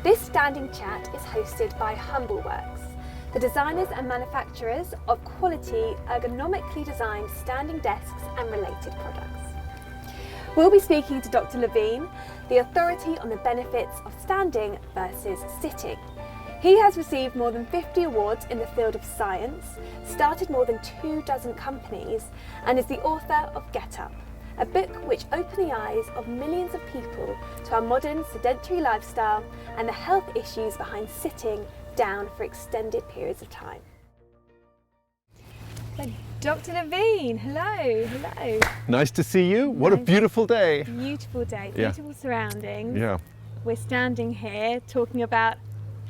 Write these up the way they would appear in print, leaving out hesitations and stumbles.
This standing chat is hosted by HumbleWorks, the designers and manufacturers of quality, ergonomically designed standing desks and related products. We'll be speaking to Dr. Levine, the authority on the benefits of standing versus sitting. He has received more than 50 awards in the field of science, started more than 24 companies, and is the author of Get Up, a book which opened the eyes of millions of people to our modern sedentary lifestyle and the health issues behind sitting down for extended periods of time. Dr. Levine, hello. Nice to see you. What a beautiful day. Beautiful day, beautiful surroundings. Yeah. We're standing here talking about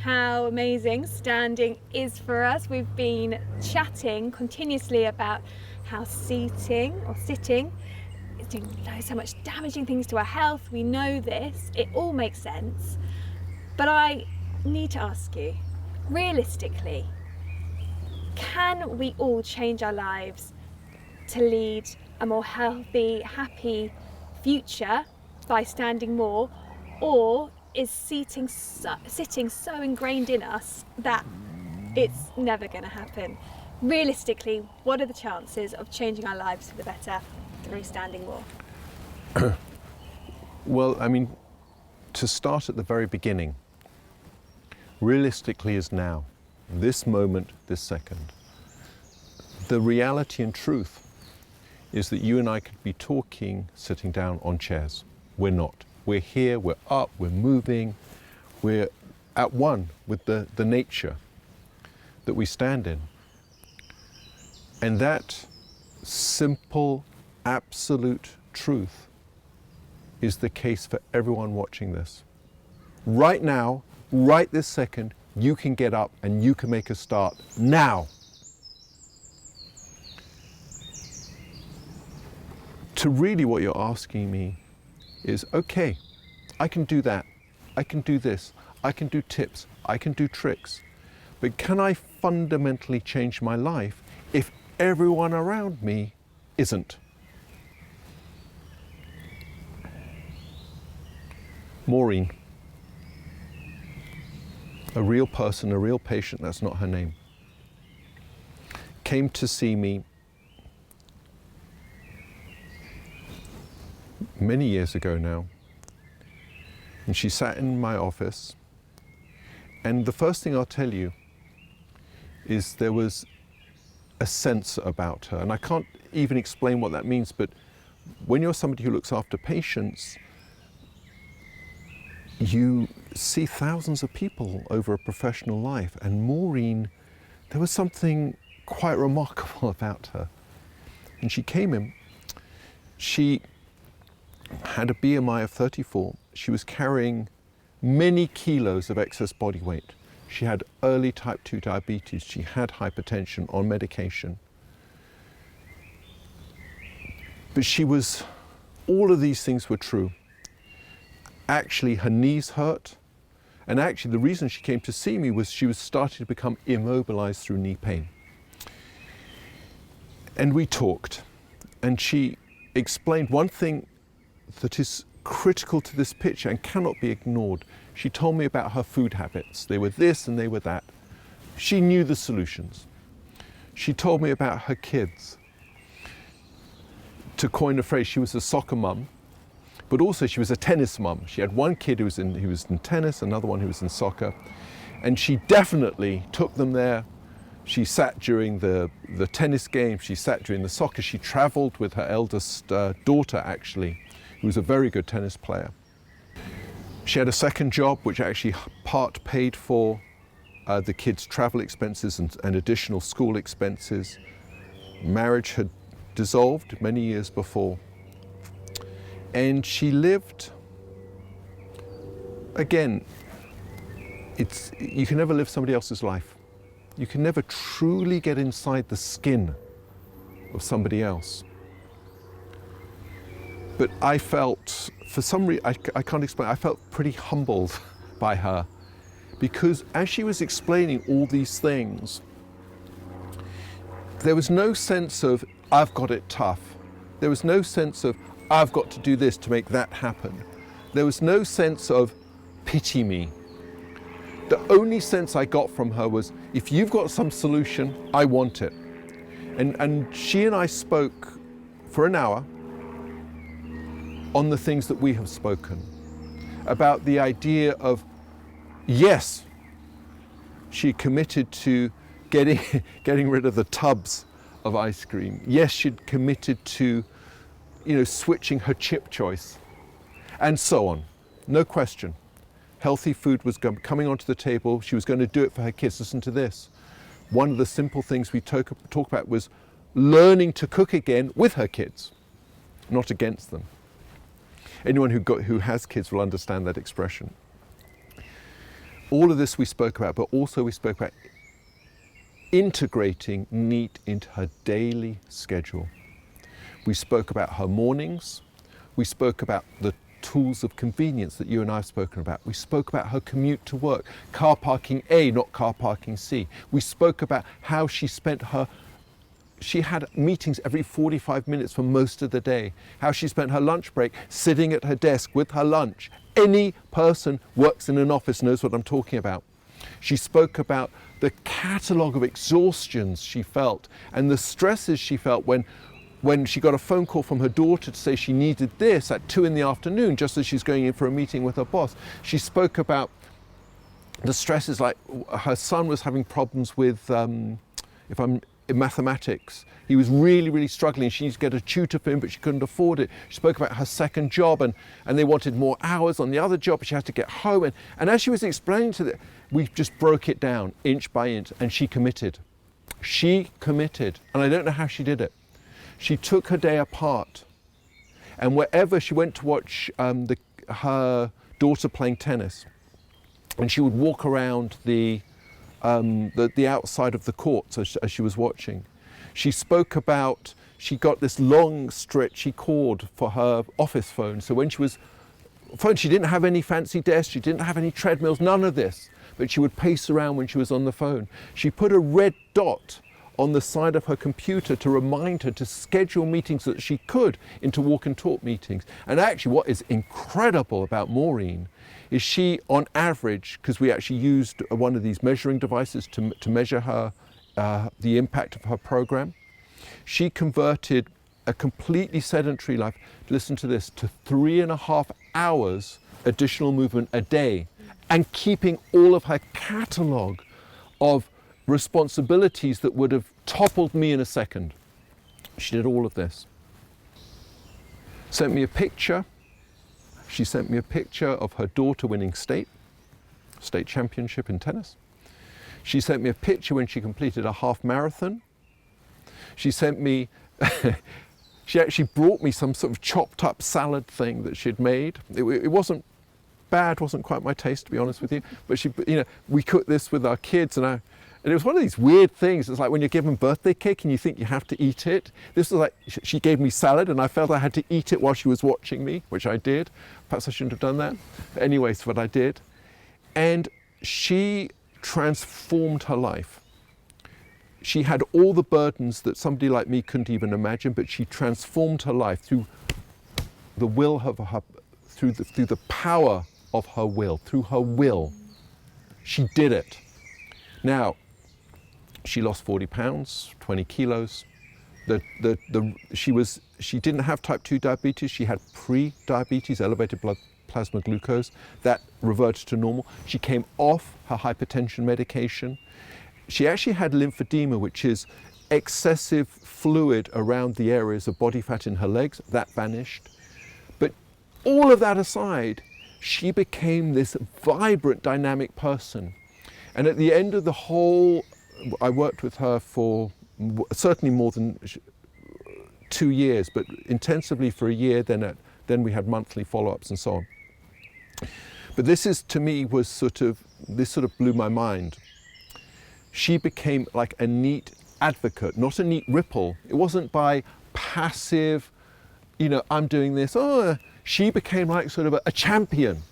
how amazing standing is for us. We've been chatting continuously about how sitting is doing so much damaging things to our health. We know this, it all makes sense. But I need to ask you, realistically, can we all change our lives to lead a more healthy, happy future by standing more, or is sitting so ingrained in us that it's never going to happen? Realistically, what are the chances of changing our lives for the better through standing more? Well, I mean, to start at the very beginning, realistically is now, this moment, this second. The reality and truth is that you and I could be talking sitting down on chairs. We're not. We're here, we're up, we're moving, we're at one with the nature that we stand in. And that simple, absolute truth is the case for everyone watching this. Right now, right this second, you can get up and you can make a start now. To really what you're asking me is, okay, I can do that, I can do this, I can do tips, I can do tricks, but can I fundamentally change my life if everyone around me isn't? Maureen, a real person, a real patient, that's not her name, came to see me many years ago now, and she sat in my office, and the first thing I'll tell you is there was a sense about her, and I can't even explain what that means, but when you're somebody who looks after patients, you see thousands of people over a professional life, and Maureen, there was something quite remarkable about her. And she came in, she had a BMI of 34, she was carrying many kilos of excess body weight. She had early type 2 diabetes, she had hypertension on medication. But all of these things were true. Actually, her knees hurt, and actually the reason she came to see me was she was starting to become immobilized through knee pain. And we talked, and she explained one thing that is critical to this picture and cannot be ignored. She told me about her food habits. They were this and they were that. She knew the solutions. She told me about her kids. To coin a phrase, she was a soccer mum, but also she was a tennis mum. She had one kid who was in tennis, another one who was in soccer, and she definitely took them there. She sat during the tennis game, she sat during the soccer, she traveled with her eldest daughter actually, who was a very good tennis player. She had a second job which actually part paid for the kids' travel expenses and additional school expenses. Marriage had dissolved many years before. And she lived, again, you can never live somebody else's life. You can never truly get inside the skin of somebody else. But I felt, for some reason, I can't explain, I felt pretty humbled by her, because as she was explaining all these things, there was no sense of, I've got it tough. There was no sense of, I've got to do this to make that happen. There was no sense of, pity me. The only sense I got from her was, if you've got some solution, I want it. And she and I spoke for an hour on the things that we have spoken, about the idea of, yes, she committed to getting rid of the tubs of ice cream. Yes, she'd committed to, switching her chip choice, and so on. No question. Healthy food was coming onto the table. She was going to do it for her kids. Listen to this. One of the simple things we talk about was learning to cook again with her kids, not against them. Anyone who has kids will understand that expression. All of this we spoke about, but also we spoke about integrating NEAT into her daily schedule. We spoke about her mornings. We spoke about the tools of convenience that you and I have spoken about. We spoke about her commute to work, car parking A, not car parking C. We spoke about how she had meetings every 45 minutes for most of the day, how she spent her lunch break sitting at her desk with her lunch. Any person who works in an office knows what I'm talking about. She spoke about the catalogue of exhaustions she felt and the stresses she felt when she got a phone call from her daughter to say she needed this at 2 p.m, just as she's going in for a meeting with her boss. She spoke about the stresses, like her son was having problems with, in mathematics. He was really, really struggling. She needed to get a tutor for him, but she couldn't afford it. She spoke about her second job, and they wanted more hours on the other job, but she had to get home. And as she was explaining to them, we just broke it down inch by inch, and she committed. She committed, and I don't know how she did it. She took her day apart, and wherever she went to watch her daughter playing tennis, and she would walk around the outside of the courts as she was watching. She spoke about, she got this long stretchy cord for her office phone. So when she didn't have any fancy desk, she didn't have any treadmills, none of this, but she would pace around when she was on the phone. She put a red dot on the side of her computer to remind her to schedule meetings that she could into walk and talk meetings. And actually what is incredible about Maureen is she, on average, because we actually used one of these measuring devices to measure her, the impact of her program, she converted a completely sedentary life, listen to this, to 3.5 hours additional movement a day, and keeping all of her catalogue of responsibilities that would have toppled me in a second. She did all of this. Sent me a picture. She sent me a picture of her daughter winning state championship in tennis. She sent me a picture when she completed a half marathon. She sent me, she actually brought me some sort of chopped up salad thing that she'd made. It wasn't bad, wasn't quite my taste, to be honest with you, but we cooked this with our kids, and it was one of these weird things. It's like when you're given birthday cake and you think you have to eat it. This was like, she gave me salad and I felt I had to eat it while she was watching me, which I did. Perhaps I shouldn't have done that. But anyway, it's what I did. And she transformed her life. She had all the burdens that somebody like me couldn't even imagine, but she transformed her life through the will of her, through the power of her will, through her will. She did it. Now, she lost 40 pounds, 20 kilos. She didn't have type 2 diabetes. She had pre-diabetes, elevated blood plasma glucose. That reverted to normal. She came off her hypertension medication. She actually had lymphedema, which is excessive fluid around the areas of body fat in her legs. That vanished. But all of that aside, she became this vibrant, dynamic person. And at the end of the whole, I worked with her for certainly more than 2 years, but intensively for a year, then we had monthly follow-ups and so on. But this to me was sort of blew my mind. She became like a NEAT advocate, not a NEAT ripple. It wasn't by passive, I'm doing this. Oh, she became like sort of a champion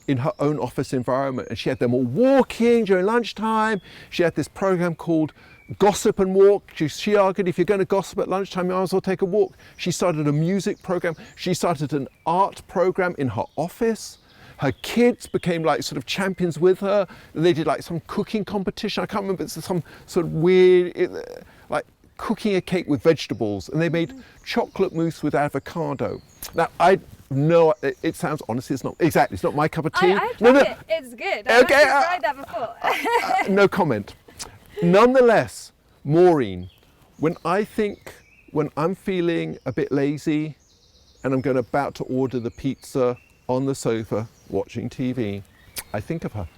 in her own office environment, and she had them all walking during lunchtime. She had this program called Gossip and Walk. She argued, if you're going to gossip at lunchtime, you might as well take a walk. She started a music program. She started an art program in her office. Her kids became like sort of champions with her. They did like some cooking competition. I can't remember, it's some sort of weird, like cooking a cake with vegetables, and they made chocolate mousse with avocado. Now, I know it sounds, honestly, it's not exactly, it's not my cup of tea. I've tried it. It's good. I've Okay, actually tried that before. no comment. Nonetheless, Maureen, when I'm feeling a bit lazy and I'm about to order the pizza on the sofa watching TV, I think of her.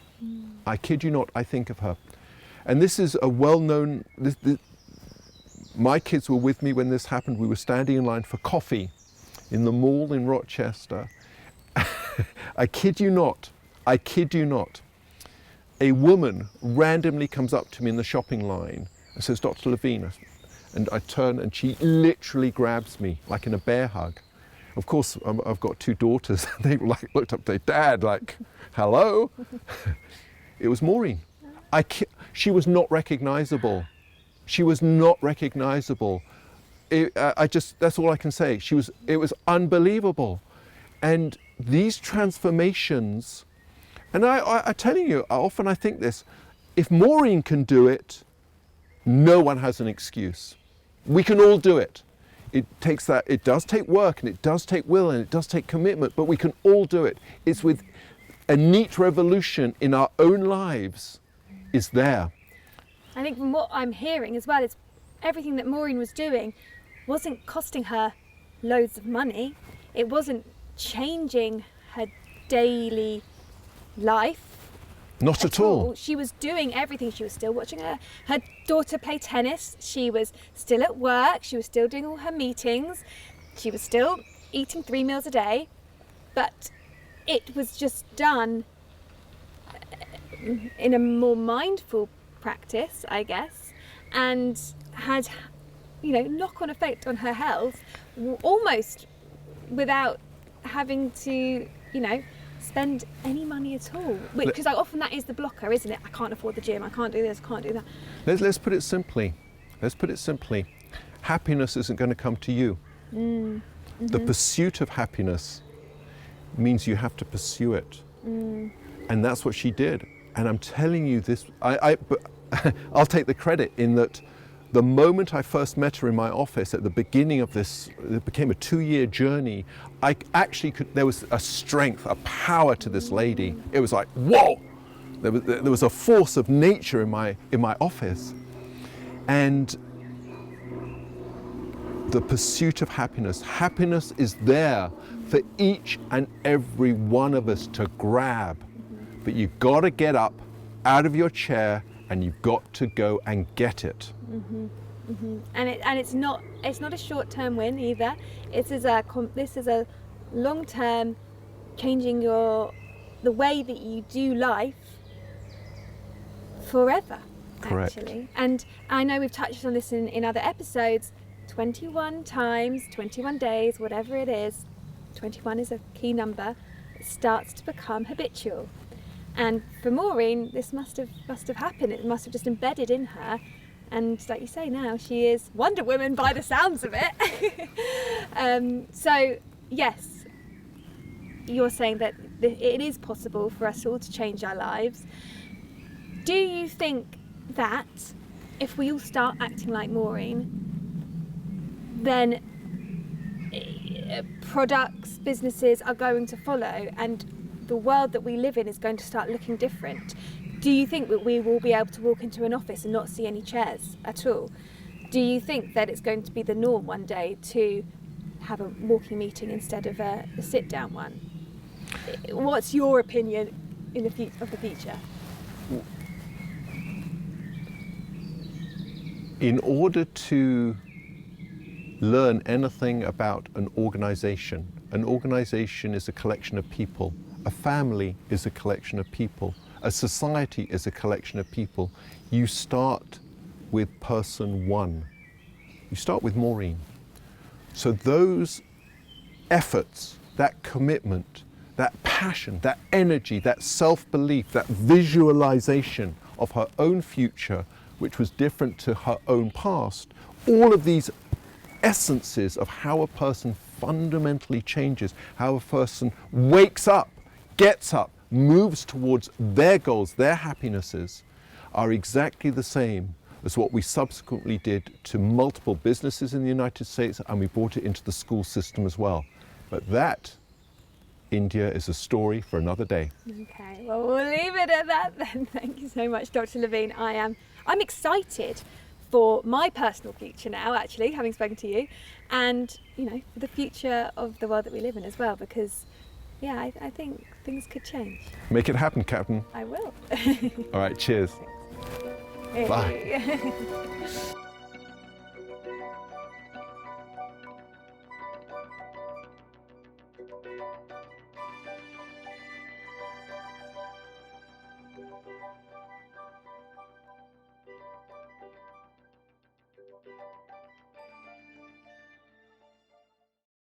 I kid you not, I think of her. And this is a well-known, my kids were with me when this happened. We were standing in line for coffee in the mall in Rochester. I kid you not, a woman randomly comes up to me in the shopping line and says, Dr. Levine, and I turn and she literally grabs me like in a bear hug. Of course, I've got two daughters. They looked up to their dad like, hello? It was Maureen. She was not recognizable. She was not recognizable. That's all I can say. It was unbelievable. And these transformations, and I'm telling you, often I think this, if Maureen can do it, no one has an excuse. We can all do it. It does take work, and it does take will, and it does take commitment, but we can all do it. It's with a neat revolution in our own lives is there. I think from what I'm hearing as well, is everything that Maureen was doing wasn't costing her loads of money. It wasn't changing her daily life. Not at all. She was doing everything. She was still watching her daughter play tennis. She was still at work. She was still doing all her meetings. She was still eating 3 meals a day. But it was just done in a more mindful practice, I guess, and had, knock-on effect on her health, almost without having to, spend any money at all. Because often that is the blocker, isn't it? I can't afford the gym, I can't do this, I can't do that. Let's put it simply. Happiness isn't going to come to you. Mm-hmm. The pursuit of happiness means you have to pursue it. Mm. And that's what she did. And I'm telling you this, I'll take the credit in that the moment I first met her in my office at the beginning of this, it became a 2-year journey, there was a strength, a power to this lady. It was like, whoa! There was a force of nature in my office. And the pursuit of happiness. Happiness is there for each and every one of us to grab. But you've got to get up out of your chair and you've got to go and get it. Mm-hmm. Mm-hmm. And it's not a short-term win either. This is a long-term changing the way that you do life forever. Correct. Actually. And I know we've touched on this in other episodes. 21 times, 21 days, whatever it is. 21 is a key number. It starts to become habitual. And for Maureen, this must have happened. It must have just embedded in her. And like you say, now she is Wonder Woman by the sounds of it. So yes, you're saying that it is possible for us all to change our lives. Do you think that if we all start acting like Maureen, then products, businesses are going to follow, and the world that we live in is going to start looking different? Do you think that we will be able to walk into an office and not see any chairs at all? Do you think that it's going to be the norm one day to have a walking meeting instead of a sit-down one? What's your opinion of the future? In order to learn anything about an organization is a collection of people. A family is a collection of people. A society is a collection of people. You start with person one. You start with Maureen. So those efforts, that commitment, that passion, that energy, that self-belief, that visualization of her own future, which was different to her own past, all of these essences of how a person fundamentally changes, how a person wakes up, gets up, moves towards their goals, their happinesses, are exactly the same as what we subsequently did to multiple businesses in the United States, and we brought it into the school system as well. But that, India, is a story for another day. Okay, well, we'll leave it at that then. Thank you so much, Dr. Levine. I'm excited for my personal future now, actually, having spoken to you, and for the future of the world that we live in as well, because I think things could change. Make it happen, Captain. I will. All right, cheers. Bye.